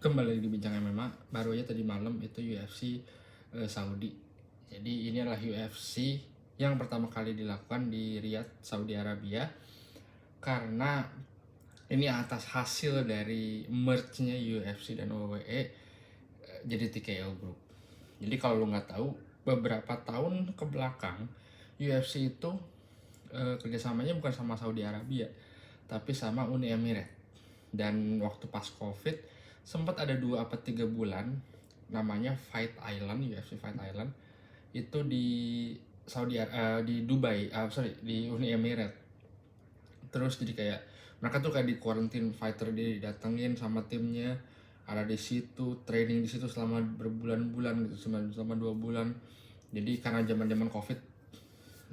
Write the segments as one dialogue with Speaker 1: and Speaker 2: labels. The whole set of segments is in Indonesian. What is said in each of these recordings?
Speaker 1: Kembali lagi di Bincang MMA. Baru aja tadi malam itu UFC Saudi. Jadi ini adalah UFC yang pertama kali dilakukan di Riyadh, Saudi Arabia. Karena ini atas hasil dari merge-nya UFC dan WWE jadi TKO Group. Jadi kalau lo nggak tahu, beberapa tahun ke belakang UFC itu kerjasamanya bukan sama Saudi Arabia, tapi sama Uni Emirat. Dan waktu pas COVID sempat ada 2 atau 3 bulan namanya Fight Island, UFC Fight Island itu di di Dubai, di Uni Emirat. Terus jadi kayak mereka tuh kayak di quarantine fighter, didatengin sama timnya, ada di situ, training di situ selama berbulan-bulan gitu, selama 2 bulan. Jadi karena zaman COVID,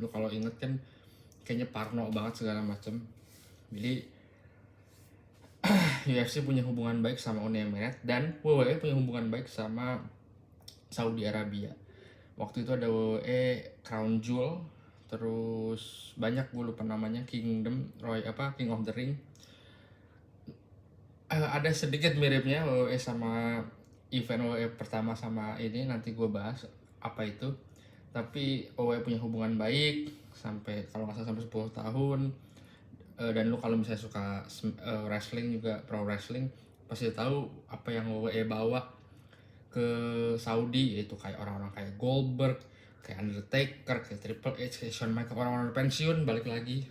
Speaker 1: lu kalau inget kan kayaknya parno banget segala macem. Jadi UFC punya hubungan baik sama Uni Emirat dan WWE punya hubungan baik sama Saudi Arabia. Waktu itu ada WWE Crown Jewel, terus banyak gue lupa namanya, King of the Ring. Ada sedikit miripnya WWE sama event WWE pertama sama ini, nanti gue bahas apa itu. Tapi WWE punya hubungan baik sampai kalau nggak salah sampai 10 tahun. Dan lu kalau misalnya suka wrestling juga, pro wrestling, pasti tahu apa yang WWE bawa ke Saudi, yaitu kayak orang-orang kayak Goldberg, kayak Undertaker, kayak Triple H, kayak Shawn Michaels, orang-orang pensiun balik lagi.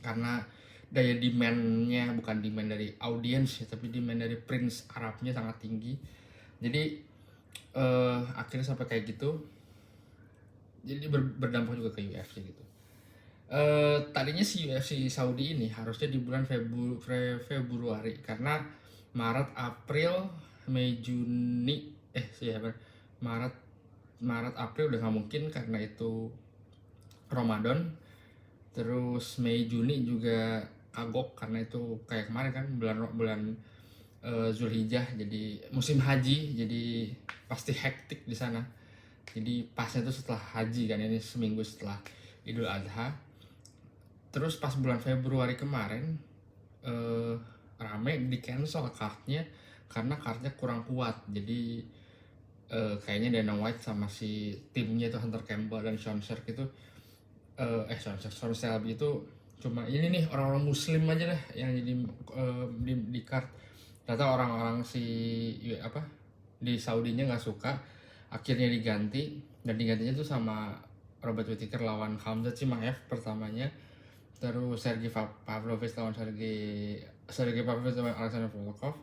Speaker 1: Karena daya demand-nya bukan demand dari audiens ya, tapi demand dari Prince Arabnya sangat tinggi. Jadi akhirnya sampai kayak gitu. Jadi berdampak juga ke UFC gitu. Tadinya si UFC Saudi ini harusnya di bulan Februari, karena Maret, April, Mei, Juni, Maret, April udah nggak mungkin karena itu Ramadan. Terus Mei, Juni juga kagok karena itu kayak kemarin kan bulan Zulhijjah, jadi musim haji, jadi pasti hektik di sana. Jadi pasnya itu setelah haji kan, ini seminggu setelah Idul Adha. Terus pas bulan Februari kemarin rame di cancel cardnya karena cardnya kurang kuat. Jadi kayaknya Dana White sama si timnya itu Hunter Campbell dan Sean Shelby itu Sean Shelby itu cuma ini nih orang-orang muslim aja deh yang jadi di card. Ternyata orang-orang di Saudinya nggak suka, akhirnya diganti, dan digantinya tuh sama Robert Whittaker lawan Khamzat Chimaev pertamanya. Terus Sergey Pavlovich lawan Sergey Pavlovich lawan Alexander Volkov.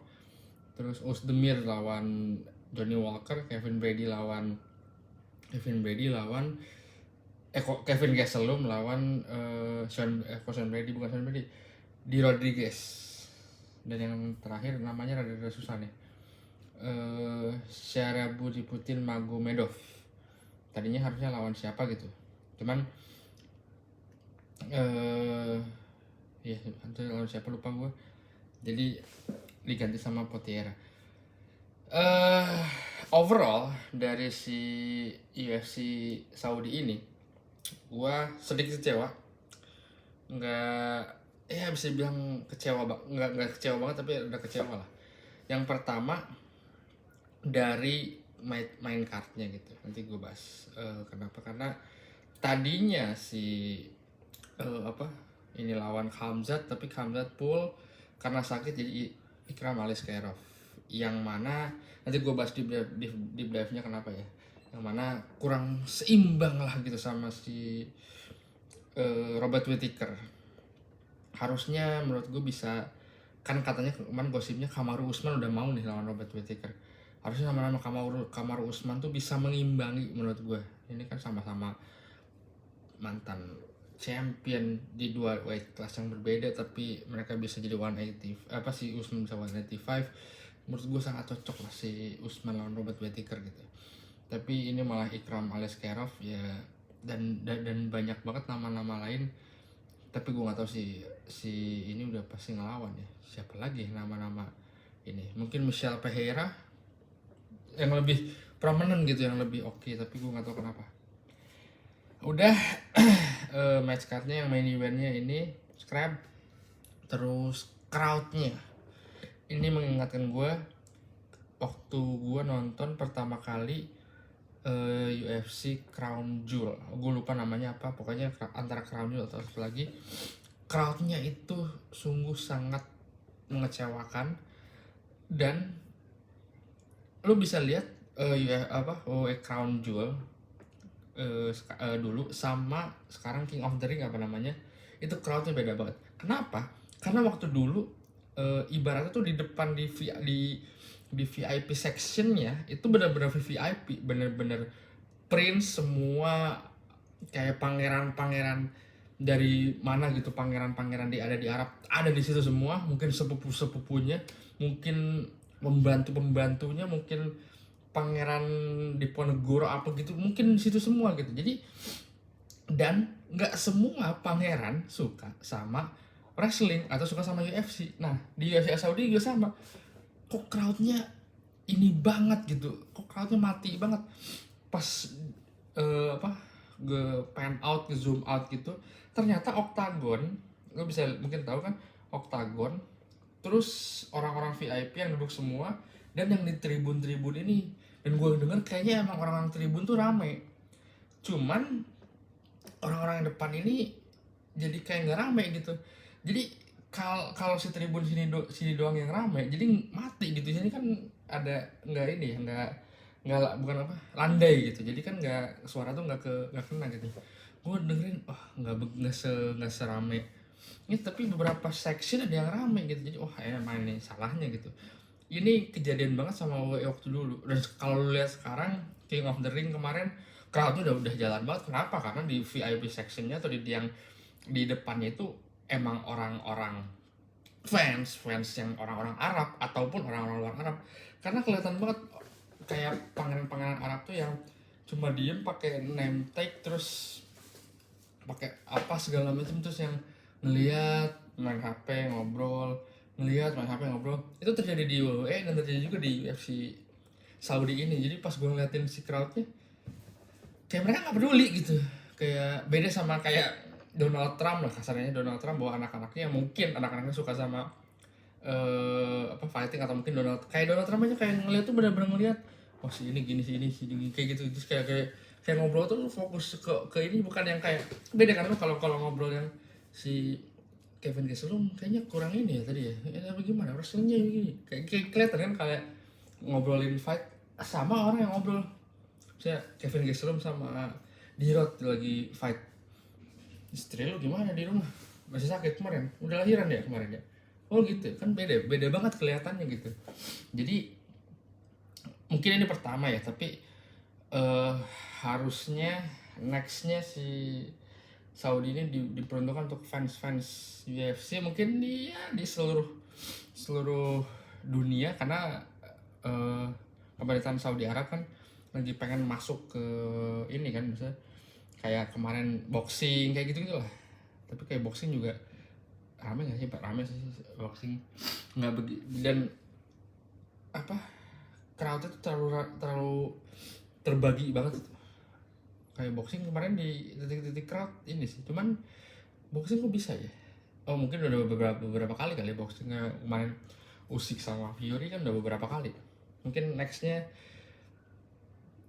Speaker 1: Terus Ozdemir lawan Johnny Walker, Kevin Gastelum lawan Sean Brady, bukan Sean Brady, Di Rodriguez. Dan yang terakhir namanya rada susah nih, Sharabudiputin Magomedov. Tadinya harusnya lawan siapa gitu, cuman nanti lawan siapa lupa gue, jadi diganti sama Potiera. Overall dari si UFC Saudi ini gue sedikit kecewa. Bisa bilang kecewa, nggak kecewa banget, tapi udah kecewa lah. Yang pertama dari main cardnya gitu, nanti gue bahas kenapa. Karena tadinya si ini lawan Khamzat, tapi Khamzat pull karena sakit jadi Ikram Aliskerov, yang mana nanti gue bahas di dive-nya kenapa ya, yang mana kurang seimbang lah gitu sama si Robert Whittaker. Harusnya menurut gue bisa, kan katanya kemarin gosipnya Kamaru Usman udah mau nih lawan Robert Whittaker. Harusnya sama-sama Kamaru Usman tuh bisa mengimbangi menurut gue. Ini kan sama-sama mantan champion di 2 weight class yang berbeda, tapi mereka bisa jadi 180, si Usman bisa 185. Menurut gue sangat cocok lah si Usman lawan Robert Whittaker gitu. Tapi ini malah Ikram Aliskerov ya, dan banyak banget nama-nama lain, tapi gue nggak tahu si ini udah pasti ngelawan ya. Siapa lagi nama-nama ini? Mungkin Michel Pereira yang lebih prominent gitu, yang lebih oke, tapi gue nggak tahu kenapa. Udah match cardnya, yang main eventnya ini Scrap. Terus crowdnya ini mengingatkan gue waktu gue nonton pertama kali UFC Crown Jewel, gue lupa namanya apa, pokoknya antara Crown Jewel atau apa lagi. Crowdnya itu sungguh sangat mengecewakan, dan lo bisa lihat WWE Crown Jewel dulu sama sekarang King of the Ring apa namanya, itu crowdnya beda banget. Kenapa? Karena waktu dulu ibaratnya tuh di depan di VIP sectionnya itu benar-benar VIP, benar-benar prince semua, kayak pangeran-pangeran dari mana gitu, pangeran-pangeran ada di Arab ada di situ semua, mungkin sepupunya, mungkin pembantunya, mungkin pangeran Diponegoro apa gitu, mungkin di situ semua gitu. Jadi, dan nggak semua pangeran suka sama wrestling atau suka sama UFC. Nah, di UFC Saudi juga sama. Kok crowdnya ini banget gitu, kok crowdnya mati banget. Pas apa, pan out, zoom out gitu, ternyata oktagon, lo bisa mungkin tahu kan, oktagon, terus orang-orang VIP yang duduk semua, dan yang di tribun-tribun ini. Dan gue denger kayaknya emang orang-orang tribun tuh rame, cuman orang-orang yang depan ini jadi kayak nggak rame gitu. Jadi kalau si tribun sini doang yang rame, jadi mati gitu. Sini kan ada nggak ini ya, nggak bukan apa, landai gitu. Jadi kan nggak, suara tuh nggak kena gitu. Gue dengerin, nggak serame ini, tapi beberapa section ada yang rame gitu. Jadi emang ini salahnya gitu. Ini kejadian banget sama WWE waktu dulu. Dan kalau lu lihat sekarang King of the Ring kemarin, crowdnya udah jalan banget. Kenapa? Karena di VIP sectionnya atau di yang di depannya itu emang orang-orang fans yang orang-orang Arab ataupun orang-orang luar Arab. Karena kelihatan banget kayak pangeran-pangeran Arab tuh yang cuma diem pakai name tag, terus pakai apa segala macam, terus yang ngelihat main HP ngobrol, ngelihat main HP ngobrol. Itu terjadi di WWE dan terjadi juga di UFC Saudi ini. Jadi pas gue ngeliatin si crowdnya, kayak mereka nggak peduli gitu. Kayak beda sama kayak Donald Trump lah kasarnya. Donald Trump bawa anak-anaknya, mungkin anak-anaknya suka sama fighting, atau mungkin kayak Donald Trump aja kayak ngeliat tuh benar-benar ngeliat, si ini gini, si ini kayak gitu. Terus kayak ngobrol tuh fokus ke ini, bukan yang kayak beda kan. Lo kalau ngobrol yang si Kevin Gastelum kayaknya kurang ini ya tadi ya apa gimana wrestlingnya gini, kayak kelihatan kan kayak ngobrolin fight sama orang yang ngobrol. Saya Kevin Gastelum sama D-Rod lagi fight, istri lu gimana di rumah, masih sakit kemarin, udah lahiran ya kemarin ya, gitu kan. Beda banget kelihatannya gitu. Jadi mungkin ini pertama ya, tapi harusnya nextnya si Saudi ini diperuntukkan untuk fans UFC, mungkin di seluruh dunia, karena pemerintahan Saudi Arab kan lagi pengen masuk ke ini kan, misalnya kayak kemarin boxing kayak gitu lah. Tapi kayak boxing juga rame nggak sih? Rame sih boxing, nggak dan apa, crowdnya tuh terlalu terbagi banget itu. Kayak boxing kemarin di titik-titik crowd ini sih, cuman boxing kok bisa ya? Mungkin udah beberapa kali kali boxingnya kemarin, Usyk sama Fury kan udah beberapa kali. Mungkin nextnya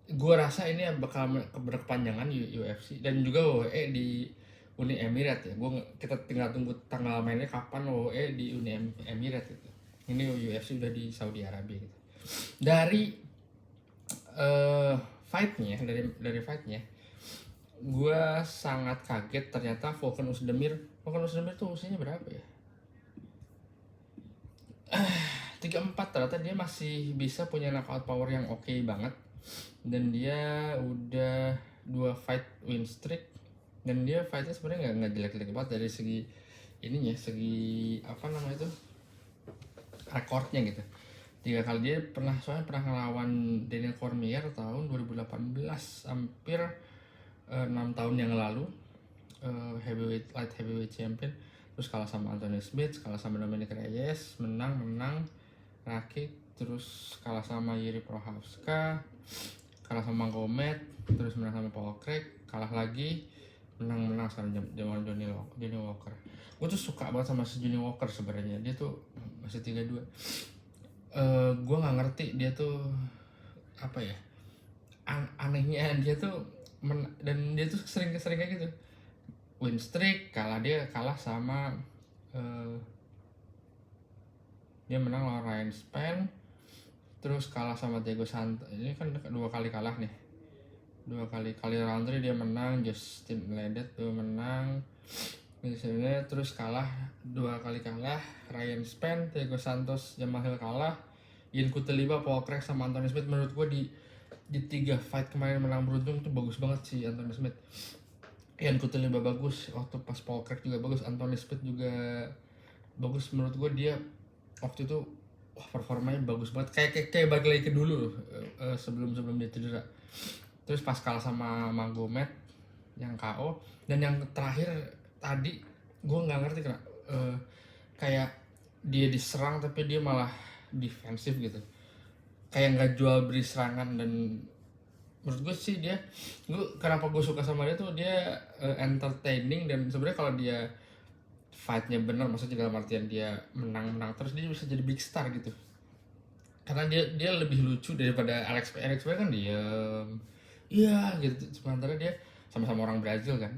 Speaker 1: gue rasa ini bakal berkepanjangan UFC dan juga WWE di Uni Emirat ya. Kita tinggal tunggu tanggal mainnya kapan WWE di Uni Emirat gitu. Ini UFC udah di Saudi Arabia gitu. Dari fightnya, gue sangat kaget ternyata Volkan Oezdemir tuh usianya berapa ya? 34, ternyata dia masih bisa punya knockout power yang oke banget. Dan dia udah 2 fight win streak, dan dia fightnya sebenarnya nggak jelek-jelek banget dari segi ininya, segi apa namanya itu, rekornya gitu. 3 kali dia pernah ngelawan Daniel Cormier tahun 2018, hampir 6 tahun yang lalu, light heavyweight champion. Terus kalah sama Anthony Smith, kalah sama Dominic Reyes, menang rakit, terus kalah sama Yuri Prochazka, kalah sama Gomet, terus menang sama Paul Craig, kalah lagi, menang sama Johnny Walker. Gue tuh suka banget sama si Johnny Walker sebenarnya, dia tuh masih 32. Gue nggak ngerti dia tuh apa ya, anehnya dia tuh dan dia tuh sering kayak gitu, win streak, kalah sama eh, dia menang lawan Ryan Span, terus kalah sama Diego Santos. Ini kan 2 kali kalah nih, 2 kali round 3 dia menang, Justin Ledet dia menang, misalnya, terus 2 kali kalah, Ryan Span, Diego Santos, Jamal Hill kalah, Ian Kuteliba, Paul Craig sama Anthony Smith. Menurut gue di 3 fight kemarin menang beruntun tuh bagus banget sih Anthony Smith. Ian Kuteliba bagus, waktu pas Paul Craig juga bagus, Anthony Smith juga bagus. Menurut gue dia waktu itu performanya bagus banget, kayak balik lagi ke dulu sebelum dia cedera. Terus pas kalah sama Magomed yang KO, dan yang terakhir tadi gue nggak ngerti kenapa kayak dia diserang tapi dia malah defensif gitu, kayak nggak jual beli serangan. Dan menurut gue sih kenapa gue suka sama dia tuh dia entertaining, dan sebenarnya kalau dia fightnya benar, maksudnya dalam artian dia menang terus, dia bisa jadi big star gitu, karena dia lebih lucu daripada Alex P kan dia iya gitu, sementara dia sama-sama orang Brazil kan.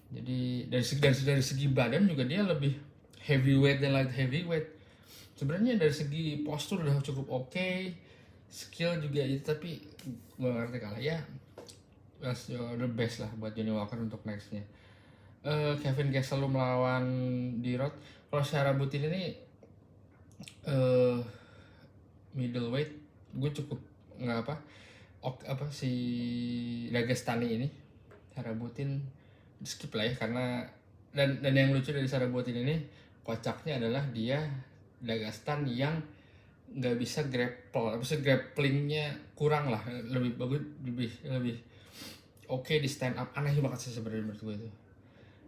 Speaker 1: Jadi dari segi badan juga dia lebih heavyweight dan light heavyweight. Sebenarnya dari segi postur udah cukup oke, skill juga itu, tapi gue ngerti kalah ya. That's the best lah buat Johnny Walker untuk nextnya. Kevin Gastelum melawan D-Rod. Kalau secara rutin ini middleweight gue cukup nggak si Dagestani ini Sarabutin skip lah ya, karena dan yang lucu dari Sarabutin ini kocaknya adalah dia Dagestan yang nggak bisa grapple, grapplingnya kurang lah, lebih bagus, lebih oke di stand up. Aneh banget sih sebenarnya menurut gue itu.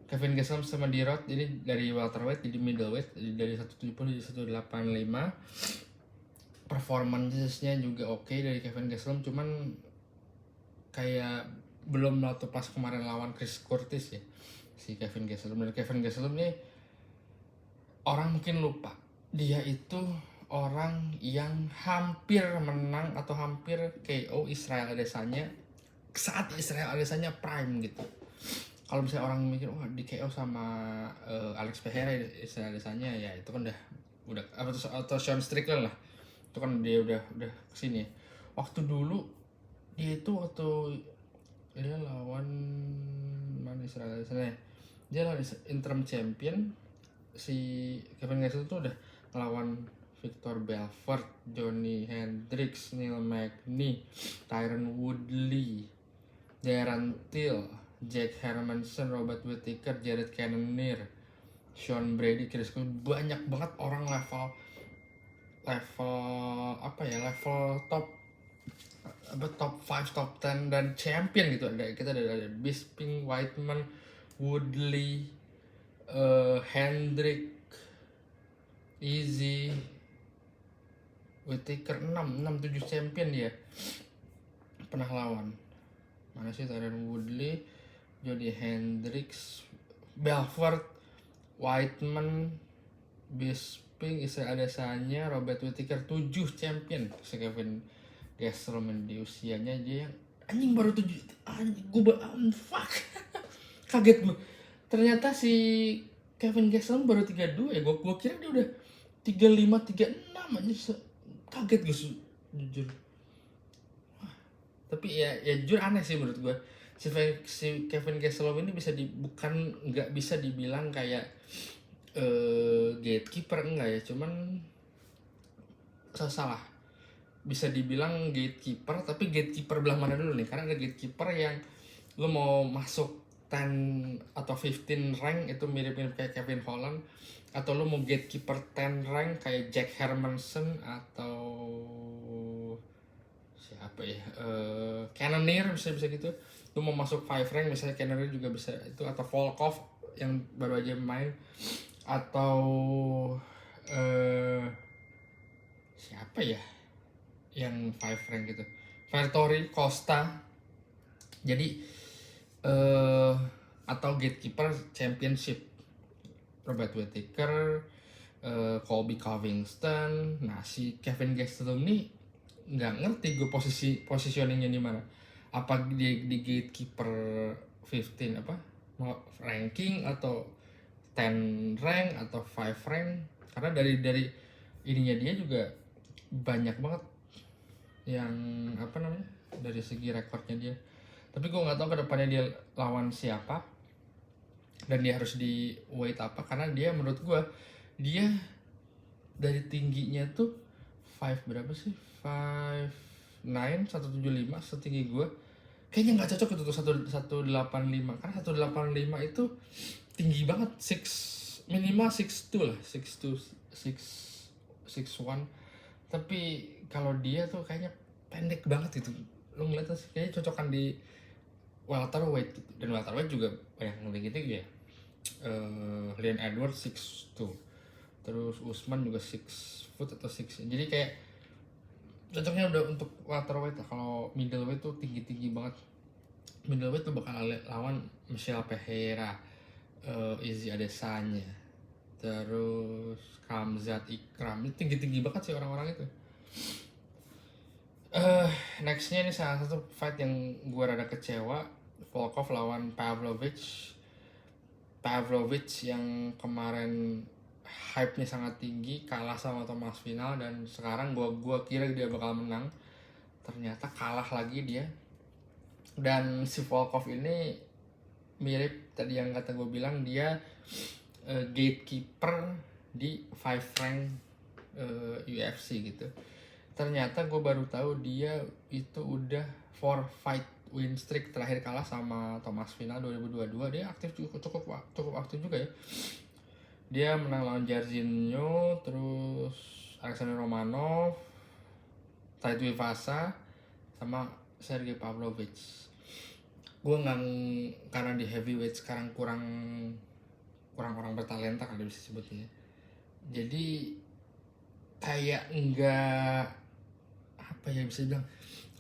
Speaker 1: Kevin Gastelum sama D-Rod ini dari welterweight jadi middleweight, dari 170 jadi 185. Performance-nya juga oke dari Kevin Gastelum, cuman kayak belum waktu pas kemarin lawan Chris Curtis ya, si Kevin Gastelum. Dan Kevin Gastelum nih orang mungkin lupa, dia itu orang yang hampir menang atau hampir KO Israel Adesanya saat Israel Adesanya prime gitu. Kalau misalnya orang mikir di KO sama Alex Pereira Israel Adesanya, ya itu kan udah atau Sean Strickland lah, itu kan dia udah kesini. Waktu dulu dia itu dia lawan mana Israel Adesanya, dia lawan interim champion. Si Kevin Gastelum tuh udah ngelawan Victor Belfort, Johnny Hendricks, Neil Magny, Tyron Woodley, Darren Till, Jack Hermanson, Robert Whittaker, Jared Cannonier, Sean Brady, Chris Cole. Banyak banget orang level top 5, top 10 dan champion gitu. Kita ada Bisping, Whiteman, Woodley, Hendrick, Easy, Whittaker, 6-7 champion dia pernah lawan. Mana sih Tyron Woodley, Jody Hendricks, Belfort, Whiteman, Bisping, Israel Adesanya, Robert Whittaker, 7 champion. Si Kevin Gastelum di usianya aja yang anjing baru 7, anjing gue fuck. Kaget gue, ternyata si Kevin Gastelum baru 32 ya, gue kira dia udah 35, 36 aja. Kaget gue jujur. Tapi ya jujur aneh sih menurut gue, si Kevin Gastelum ini nggak bisa dibilang kayak gatekeeper, enggak ya, cuman salah, bisa dibilang gatekeeper, tapi gatekeeper belah mana dulu nih? Karena ada gatekeeper yang lo mau masuk 10 atau 15 rank itu mirip-mirip kayak Kevin Holland, atau lo mau gatekeeper 10 rank kayak Jack Hermanson atau siapa ya, Cannonier bisa gitu. Lo mau masuk 5 rank misalnya Cannonier juga bisa itu, atau Volkov yang baru aja main, atau siapa ya yang 5 rank gitu, Vettori, Costa. Jadi atau gatekeeper championship, Robert Whittaker, Colby Covington. Nah, si Kevin Gastelum nih nggak ngerti gue positioningnya di mana. Apa dia di gatekeeper 15 apa ranking atau 10 rank atau 5 rank, karena dari ininya dia juga banyak banget yang apa namanya dari segi rekornya dia. Tapi gue nggak tahu kedepannya dia lawan siapa dan dia harus di weight apa, karena dia menurut gue dia dari tingginya tuh 5 berapa sih 175 setinggi gue, kayaknya nggak cocok itu tuh 185, karena 185 itu tinggi banget, minimal 6'2 lah, 6'2 6'1. Tapi kalau dia tuh kayaknya pendek banget gitu, lu ngeliatnya sih kayaknya cocokan di welterweight gitu. Dan welterweight juga banyak yang tinggi-tinggi ya. Leon Edwards 6'2, terus Usman juga 6 foot atau 6, jadi kayak cocoknya udah untuk welterweight lah. Kalau middleweight tuh tinggi-tinggi banget. Middleweight tuh bakal lawan Michel Pereira, Izzy Adesanya, terus Khamzat Ikram. Ini tinggi-tinggi banget sih orang-orang itu. Nextnya ini salah satu fight yang gue rada kecewa, Volkov lawan Pavlovich yang kemarin hype-nya sangat tinggi, kalah sama Thomas Final, dan sekarang gue kira dia bakal menang, ternyata kalah lagi dia. Dan si Volkov ini mirip tadi yang kata gue bilang, dia gatekeeper di 5 rank UFC gitu. Ternyata gue baru tahu dia itu udah 4 fight win streak, terakhir kalah sama Thomas Final 2022. Dia aktif cukup aktif juga ya. Dia menang lawan Jairzinho, terus Alexander Romanov, Taito Ivasa, sama Sergey Pavlovich. Gue nggak, karena di heavyweight sekarang kurang orang bertalenta kali bisa sebutnya. Jadi kayak nggak apa ya bisa bilang,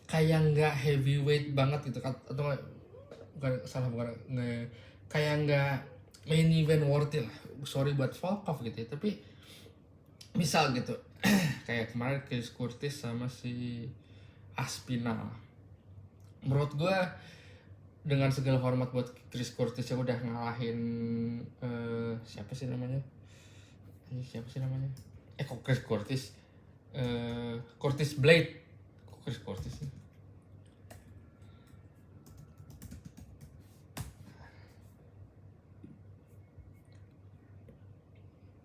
Speaker 1: kayak nggak heavyweight banget gitu, atau bukan kayak nggak main event worthy lah. Sorry buat Volkov gitu ya, tapi misal gitu kayak kemarin Chris Curtis sama si Aspinall. Menurut gue dengan segala hormat buat Chris Curtis yang udah ngalahin siapa sih namanya kok Chris Curtis, Curtis Blade, Chris Curtis nih.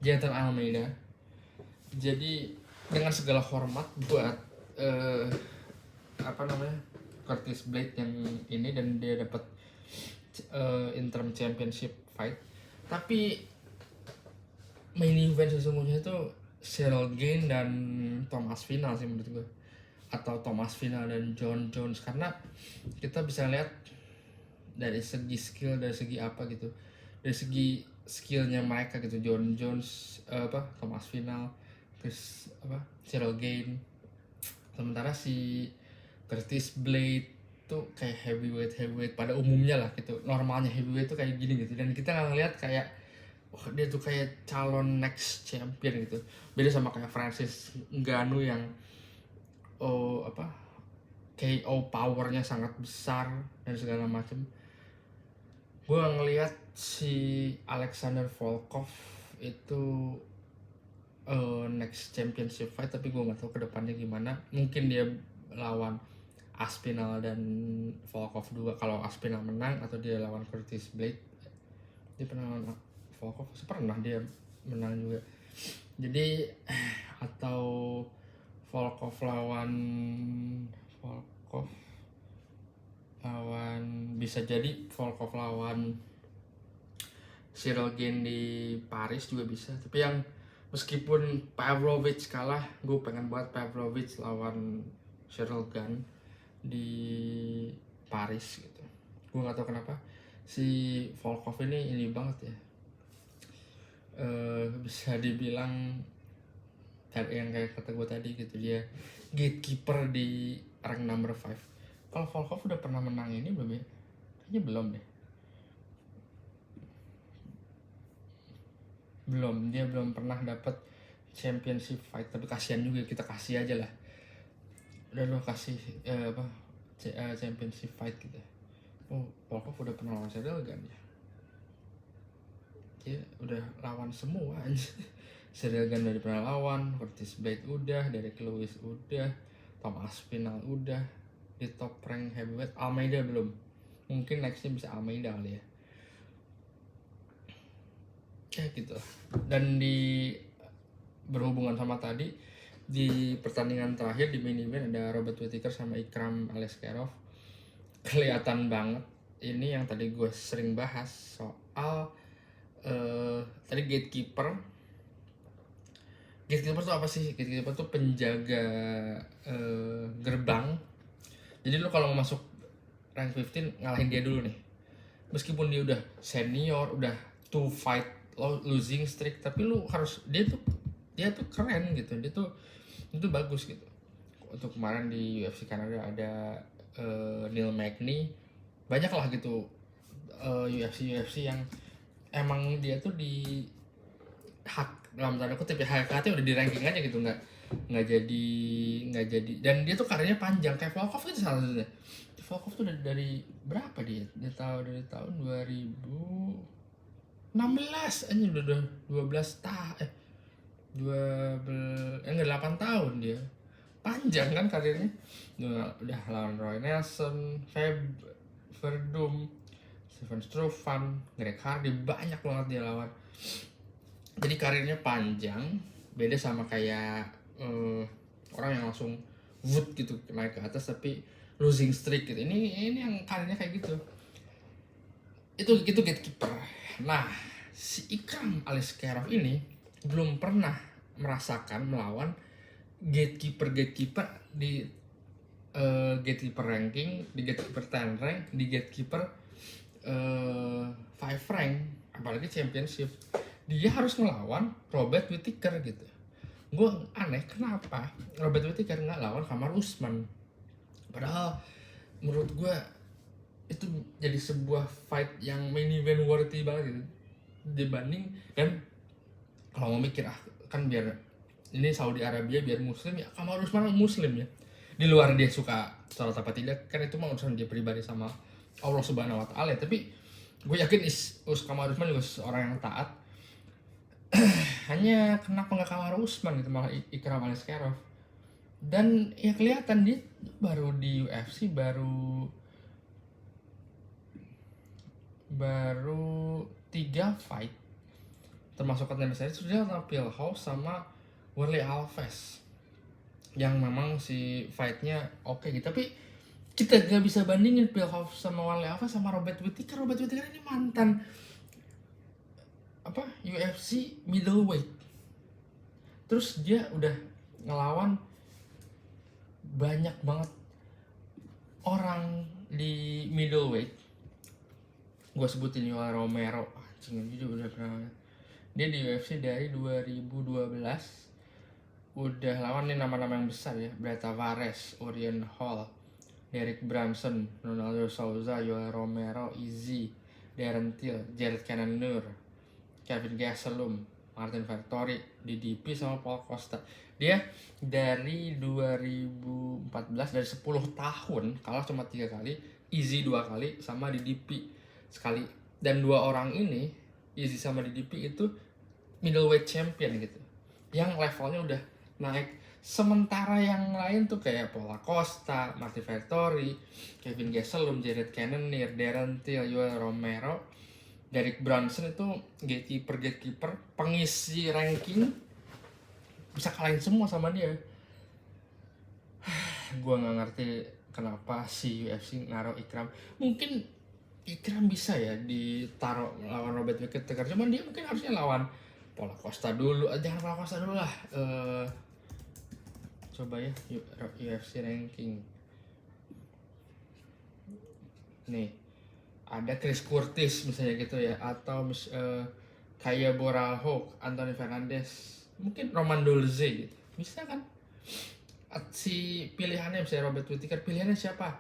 Speaker 1: Jantan Almeida. Jadi dengan segala hormat buat Curtis Blade yang ini, dan dia dapat interim championship fight, tapi main event sesungguhnya itu Cyril Gane dan Thomas Final sih menurut gue, atau Thomas Final dan John Jones, karena kita bisa lihat dari segi skill, dari segi apa gitu, dari segi skillnya mereka gitu, John Jones, Thomas Final, terus Cyril Gane. Sementara si Curtis Blade tuh kayak heavyweight pada umumnya lah gitu, normalnya heavyweight tuh kayak gini gitu, dan kita nggak ngeliat kayak dia tuh kayak calon next champion gitu. Beda sama kayak Francis Ngannou yang KO powernya sangat besar dan segala macam. Gue ngelihat si Alexander Volkov itu next championship fight, tapi gue nggak tahu kedepannya gimana. Mungkin dia lawan Aspinall dan Volkov 2 kalau Aspinall menang, atau dia lawan Curtis Blade. Dia pernah lawan Volkov, pernah dia menang juga. Jadi atau Volkov lawan bisa jadi Volkov lawan Cyril Gane di Paris juga bisa. Tapi yang meskipun Pavlovich kalah, gue pengen banget Pavlovich lawan Cyril Gane di Paris gitu. Gue nggak tahu kenapa si Volkov ini banget ya, bisa dibilang yang kayak kata gue tadi gitu, dia gatekeeper di rank number 5. Kalau Volkov udah pernah menang ini belum ya? Kayaknya belum deh. dia belum pernah dapat championship fight, tapi kasihan juga, kita kasih aja lah. Udah lo kasih championship fight gitu. Oh, Volkov udah pernah lawan Cyril kan ya? Dia udah lawan semua aja. Cyril Gane udah pernah lawan, Curtis Blade udah, Derek Lewis udah, Tom Aspinall udah, di top rank heavyweight. Almeida belum, mungkin nextnya bisa Almeida kali ya. Ya gitu. Dan berhubungan sama tadi, di pertandingan terakhir di main event ada Robert Whittaker sama Ikram Aliskerov. Kelihatan banget ini yang tadi gue sering bahas soal tadi gatekeeper tuh apa sih? Gatekeeper tuh penjaga gerbang. Jadi lo kalau mau masuk rank 15 ngalahin dia dulu nih. Meskipun dia udah senior, udah 2 fight losing streak, tapi lu harus, dia tuh keren gitu. Dia tuh itu bagus gitu. Untuk kemarin di UFC Kanada ada Neil Magny, banyak lah gitu UFC yang emang dia tuh di hak dalam tanda kutip ya, HKT udah di ranking aja gitu, nggak jadi, dan dia tuh karirnya panjang kayak Volkov itu salah satunya. Volkov tuh dari berapa dia tahu dari tahun 2016 aja udah 12 tahun 8 tahun dia, panjang kan karirnya. Udah lawan Roy Nelson, Verdum, Stephen Struve, Greg Hardy, banyak banget dia lawan. Jadi karirnya panjang, beda sama kayak orang yang langsung wood gitu naik ke atas tapi losing streak gitu. Ini yang karirnya kayak gitu. Itu gatekeeper. Nah, si Ikram Aliskerov ini belum pernah merasakan melawan gatekeeper di gatekeeper ranking, di gatekeeper 10 rank, di gatekeeper 5 rank, apalagi championship. Dia harus ngelawan Robert Whittaker gitu. Gue aneh kenapa Robert Whittaker nggak lawan Kamaru Usman. Padahal menurut gue itu jadi sebuah fight yang main event worthy banget gitu. Dibanding, dan kalau mau mikir kan biar ini Saudi Arabia biar muslim ya, Kamaru Usman muslim ya. Di luar dia suka sholat apa tidak kan itu mah urusan dia pribadi sama Allah Subhanahu wa taala, tapi gue yakin Kamaru Usman juga seorang yang taat. Hanya kenapa nggak Kamaru Usman gitu, malah Ikram Aliskerov. Dan ya kelihatan dia baru di UFC baru 3 fight, termasuk contender series sudah tampil House sama Warlley Alves yang memang si fightnya oke gitu. Tapi kita gak bisa bandingin Pilhouse sama Warlley Alves sama Robert Whittaker. Robert Whittaker ini mantan UFC middleweight, terus dia udah ngelawan banyak banget orang di middleweight. Gue sebutin Yoel Romero, juga udah pernah. Dia di UFC dari 2012 udah lawan nih nama-nama yang besar ya, Brett Tavares, Orion Hall, Derek Brunson, Ronaldo Souza, Yoel Romero, Izzy, Darren Till, Jared Cannonier, Kevin Gastelum, Martin Vettori, DDP sama Paul Costa. Dia dari 2014, dari 10 tahun kalah cuma 3 kali, Izzy 2 kali sama DDP sekali. Dan 2 orang ini, Izzy sama DDP itu middleweight champion gitu, yang levelnya udah naik. Sementara yang lain tuh kayak Paul Costa, Martin Vettori, Kevin Gastelum, Jared Cannonier, Darren Till, Yoel Romero, Derek Brunson itu gatekeeper pengisi ranking, bisa kalahin semua sama dia. Gue nggak ngerti kenapa si UFC naruh Ikram. Mungkin Ikram bisa ya ditaruh lawan Robert Whittaker, cuman dia mungkin harusnya lawan Paul Costa dulu. Jangan Paul Costa dulu lah. Coba ya UFC ranking. Nih, ada Chris Curtis misalnya gitu ya, atau kayak Boralho, Anthony Fernandez, mungkin Roman Dolce gitu, bisa kan? Si pilihannya misalnya Robert Whittaker, pilihannya siapa?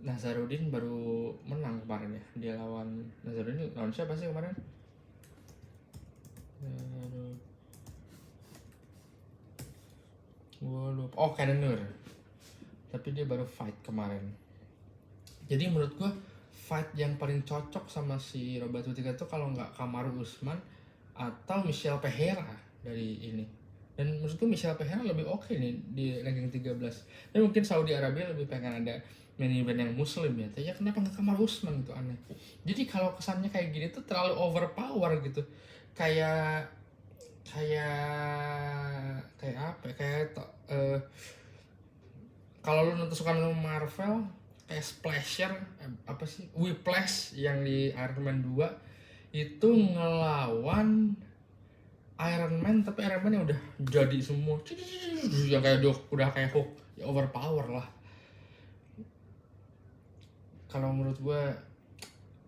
Speaker 1: Nazarudin baru menang kemarin ya, dia lawan Nazarudin lawan siapa sih kemarin? Aduh, gua lupa. Oh, Cannonier. Tapi dia baru fight kemarin. Jadi menurut gua fight yang paling cocok sama si Robert Whittaker tuh kalau nggak Kamaru Usman atau Michel Pereira dari ini. Dan menurut gua Michel Pereira lebih oke nih di ranking 13. Tapi mungkin Saudi Arabia lebih pengen ada main event yang muslim ya. Tapi ya kenapa nggak Kamaru Usman, itu aneh. Jadi kalau kesannya kayak gini tuh terlalu overpower gitu. Kayak kayak kayak apa ya? Kalau lu nonton suka nonton Marvel kayak Splasher, apa sih, Whiplash yang di Iron Man 2 itu ngelawan Iron Man, tapi Iron Man yang udah jadi semua yang kayak udah kayak Hulk, ya overpower lah. Kalau menurut gue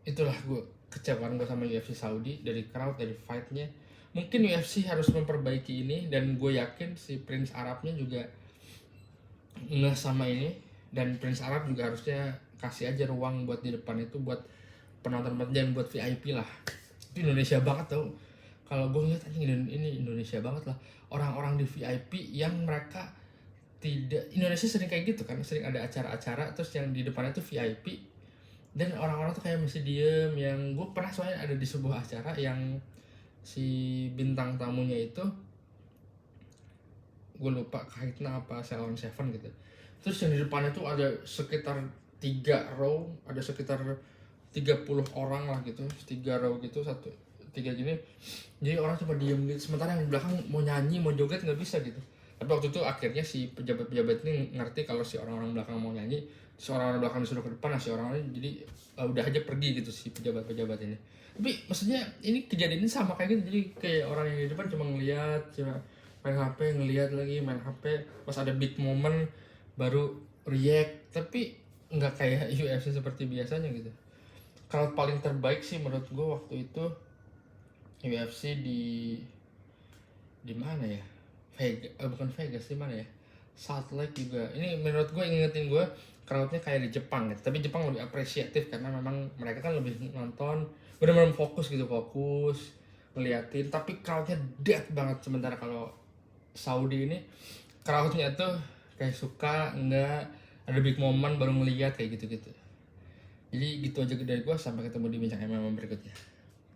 Speaker 1: itulah gue kecewaan gue sama UFC Saudi, dari crowd, dari fightnya. Mungkin UFC harus memperbaiki ini, dan gue yakin si Prince Arabnya juga nggak sama ini, dan Prince Arab juga harusnya kasih aja ruang buat di depan itu buat penonton, dan buat VIP lah. Itu Indonesia banget tau. Kalau gue ngeliat ini Indonesia banget lah, orang-orang di VIP yang mereka tidak, Indonesia sering kayak gitu kan, sering ada acara-acara terus yang di depannya tuh VIP dan orang-orang tuh kayak masih diem. Yang gue pernah soalnya ada di sebuah acara yang si bintang tamunya itu, gue lupa Kaitna apa Salon Seven gitu, terus yang di depannya tuh ada sekitar 3 row, ada sekitar 30 orang lah gitu, 3 row gitu, 3 gini, jadi orang cuma diem gitu, sementara yang di belakang mau nyanyi mau joget nggak bisa gitu. Tapi waktu itu akhirnya si pejabat-pejabat ini ngerti kalau si orang-orang belakang mau nyanyi, si orang-orang belakang disuruh ke depan, nah si orang-orang jadi udah aja pergi gitu si pejabat-pejabat ini. Tapi maksudnya ini kejadian ini sama kayak gitu, jadi kayak orang yang di depan cuma ngeliat, cuma main HP, ngeliat lagi main HP, pas ada big moment baru react. Tapi nggak kayak UFC seperti biasanya gitu. Kalau paling terbaik sih menurut gue waktu itu UFC di mana ya, Vegas, bukan Vegas, di mana ya, Salt Lake juga. Ini menurut gue ingetin gue crowdnya kayak di Jepang gitu, tapi Jepang lebih apresiatif karena memang mereka kan lebih nonton benar-benar fokus gitu, fokus ngeliatin, tapi crowdnya dead banget. Sementara kalau Saudi ini crowdnya tuh kayak suka enggak, ada big moment baru ngeliat kayak gitu-gitu. Jadi gitu aja dari gue, sampai ketemu di bincang MMA berikutnya.